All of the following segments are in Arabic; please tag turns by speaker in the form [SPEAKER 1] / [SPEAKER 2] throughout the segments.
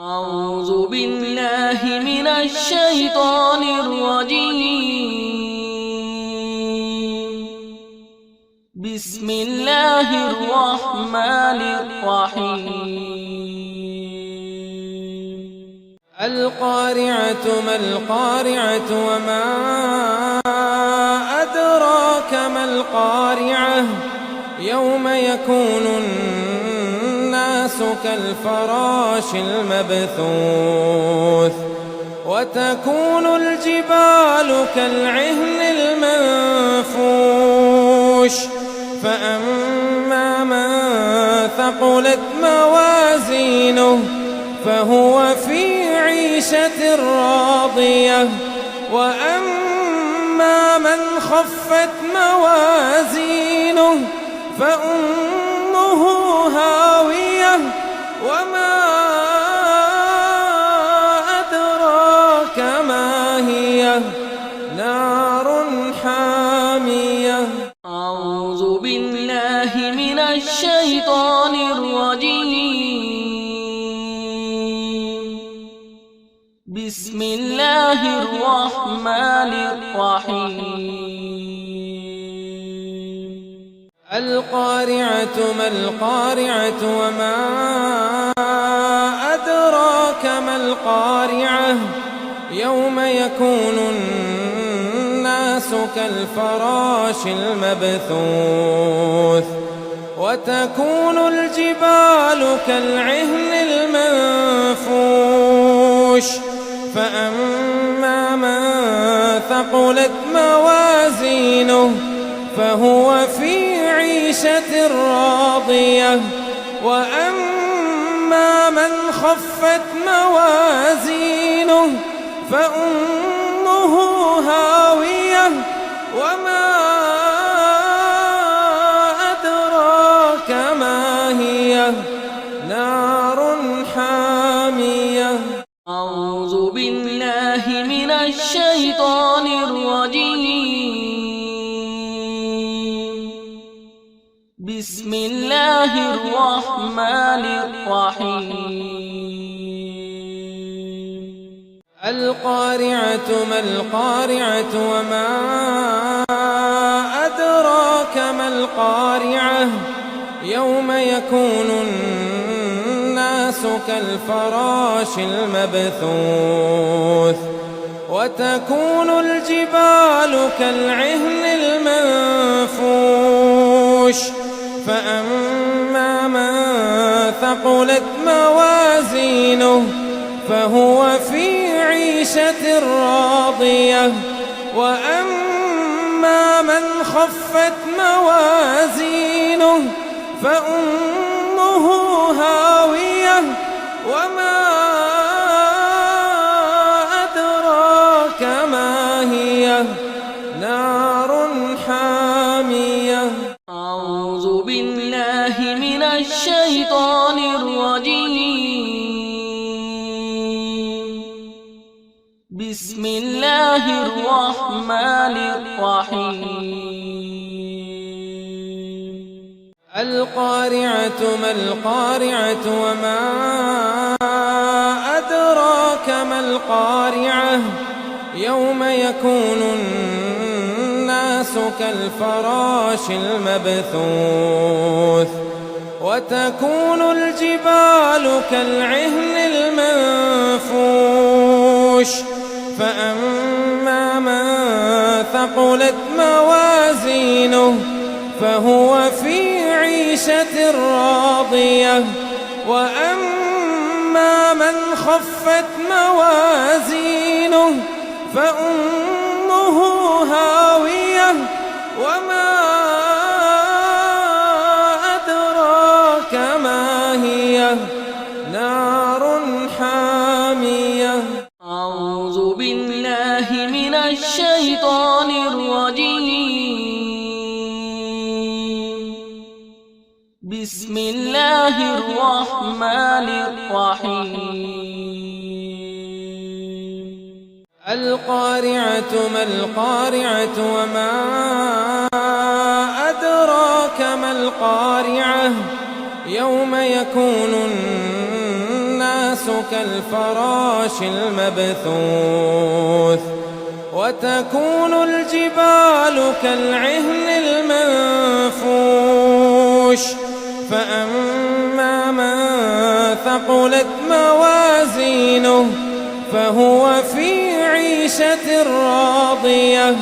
[SPEAKER 1] أعوذ بالله من الشيطان الرجيم. بسم الله الرحمن الرحيم.
[SPEAKER 2] القارعة ما القارعة وما أدراك ما القارعة يوم يكون الناس كالفراش المبثوث وتكون الجبال كالعهن المنفوش فأما من ثقلت موازينه فهو في عيشة راضية وأما من خفت موازينه فأمه هاوية وما أدراك ما هي نار حامية.
[SPEAKER 1] أعوذ بالله من الشيطان الرجيم. بسم الله الرحمن الرحيم.
[SPEAKER 2] القارعة ما القارعة وما أدراك ما القارعة يوم يكون الناس كالفراش المبثوث وتكون الجبال كالعهن المنفوش فأما من ثقلت موازينه فهو في عيشة راضية وأما من خفت موازينه فأمه هاوية وما أدراك ما هي نار حامية.
[SPEAKER 1] أعوذ بالله من الشيطان الرجيم. بسم الله الرحمن الرحيم.
[SPEAKER 2] القارعة ما القارعة وما أدراك ما القارعة يوم يكون الناس كالفراش المبثوث وتكون الجبال كالعهن المنفوش فأما من ثقلت موازينه فهو في عيشة راضية وأما من خفت موازينه فأمه هاوية وما أدراك ما هي نار حامية.
[SPEAKER 1] أعوذ بالله من الشيطان الرجيم. بسم الله الرحمن الرحيم.
[SPEAKER 2] القارعة ما القارعة وما أدراك ما القارعة يوم يكون الناس كالفراش المبثوث وتكون الجبال كالعهن المنفوش فأما من ثقلت موازينه فهو في عيشة راضية وأما من خفت موازينه فأمه هاوية وما أدراك ما هي نار حامية.
[SPEAKER 1] أعوذ بالله من الشيطان الرجيم. بسم الله الرحمن الرحيم.
[SPEAKER 2] القارعة ما القارعة وما أدراك ما القارعة يوم يكون الناس الناس كالفراش المبثوث وتكون الجبال كالعهن المنفوش فأما من ثقلت موازينه فهو في عيشة راضية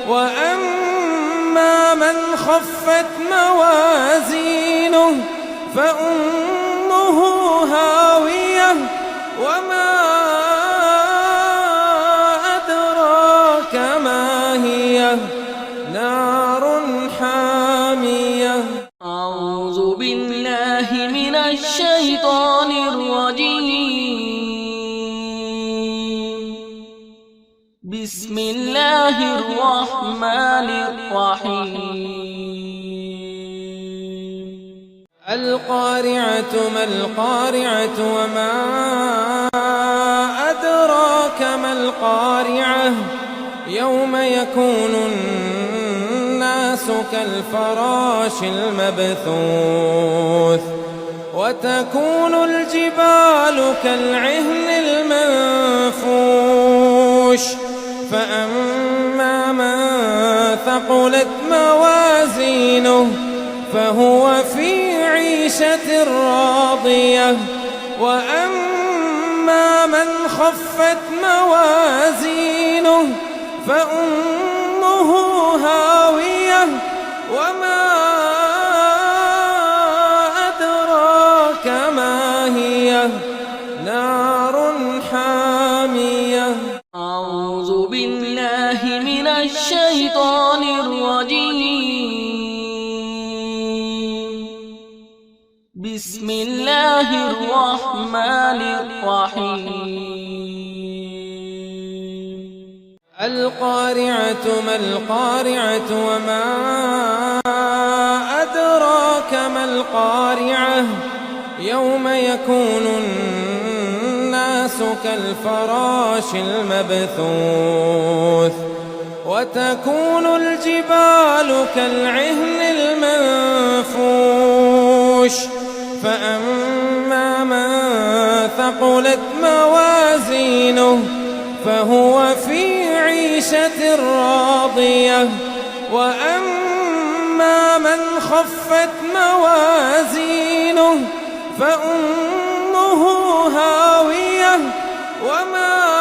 [SPEAKER 2] وأما من خفت موازينه فأمه هاوية وما أدراك ما هي نار حامية.
[SPEAKER 1] أعوذ بالله من الشيطان الرجيم. بسم الله الرحمن الرحيم.
[SPEAKER 2] القارعة ما القارعة وما أدراك ما القارعة يوم يكون الناس كالفراش المبثوث وتكون الجبال كالعهن المنفوش فأما من ثقلت موازينه فهو في عيشة راضية وأما من خفت موازينه فأمه هاوية وما أدراك ما هي نار حامية.
[SPEAKER 1] أعوذ بالله من الشيطان الرجيم. بسم الله الرحمن الرحيم.
[SPEAKER 2] القارعة ما القارعة وما أدراك ما القارعة يوم يكون الناس كالفراش المبثوث وتكون الجبال كالعهن المنفوش فأما من ثقلت موازينه فهو في عيشة راضية وأما من خفت موازينه فأمه هاوية وما